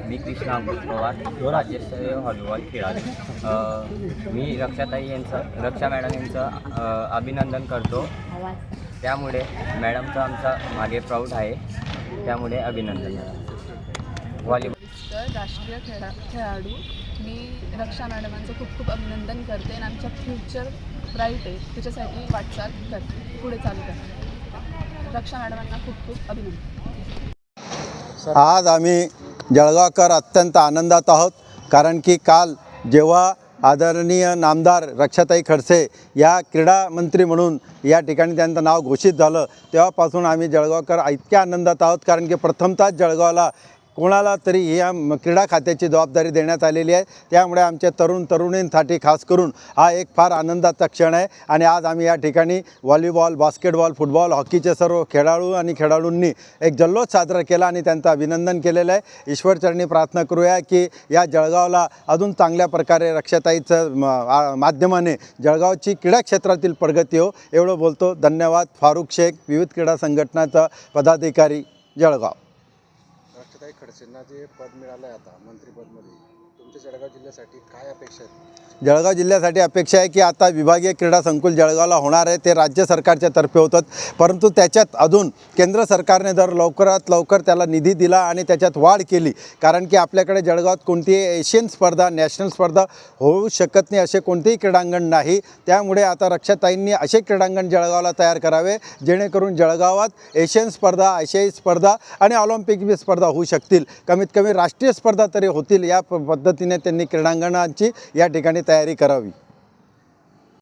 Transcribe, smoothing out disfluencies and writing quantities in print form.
मी कृष्णा पवार राज्यस्तरीय व्हॉलीबॉल खेळाडू। मी रक्षा मॅडम यांचं अभिनंदन करतो। त्यामुळे मॅडमचा आमचा मागे प्राऊड आहे, त्यामुळे अभिनंदन। व्हॉलीबॉल राष्ट्रीय खेळाडू मी रक्षा मॅडमांचं खूप खूप अभिनंदन करते आणि आमच्या फ्युचर ब्राईट आहे त्याच्यासाठी वाटचाल करते, पुढे चालू करते। रक्षा मॅडमांना खूप खूप अभिनंदन। आज आम्ही जळगावकर अत्यंत आनंदात आहोत, कारण की काल जेव्हा आदरणीय नामदार रक्षाताई खडसे या क्रीडा मंत्री म्हणून या ठिकाणी त्यांचं नाव घोषित झालं, तेव्हापासून आम्ही जळगावकर इतक्या आनंदात आहोत, कारण की प्रथमतः जळगावला कोणाला तरी या क्रीडा खात्याची जबाबदारी देण्यात आलेली आहे। त्यामुळे आमच्या तरुणींसाठी खास करून हा एक फार आनंदाचा क्षण आहे। आणि आज आम्ही या ठिकाणी व्हॉलीबॉल, बास्केटबॉल, फुटबॉल, हॉकीचे सर्व खेळाडू आणि खेळाडूंनी एक जल्लोष साजरा केला आणि त्यांचं अभिनंदन केलेलं आहे। ईश्वरचरणी प्रार्थना करूया की या जळगावला अजून चांगल्या प्रकारे रक्षाताईचं माध्यमाने जळगावची क्रीडा क्षेत्रातील प्रगती हो, एवढं बोलतो। धन्यवाद। फारुख शेख, विविध क्रीडा संघटनाचा पदाधिकारी, जळगाव। रक्षाताई खडसेंना जे पद मिळालं आहे आता मंत्रिपदमध्ये, तुमच्या जळगाव जिल्ह्यासाठी काय अपेक्षा आहेत? जळगाव जिल्ह्यासाठी अपेक्षा आहे की आता विभागीय क्रीडा संकुल जळगावला होणार आहे, ते राज्य सरकारच्या तर्फे होतात, परंतु त्याच्यात अजून केंद्र सरकारने जर लवकरात लवकर त्याला निधी दिला आणि त्याच्यात वाढ केली, कारण की आपल्याकडे जळगावात कोणतीही एशियन स्पर्धा, नॅशनल स्पर्धा होऊ शकत नाही, असे कोणतेही क्रीडांगण नाही। त्यामुळे आता रक्षाताईंनी असे क्रीडांगण जळगावला तयार करावे, जेणेकरून जळगावात एशियन स्पर्धा, आशियाई स्पर्धा आणि ऑलिम्पिक स्पर्धा होऊ शकतील, कमीत कमी राष्ट्रीय स्पर्धा तरी होतील। या पद्धतीने त्यांनी क्रीडांगणांची या ठिकाणी तयारी करावी।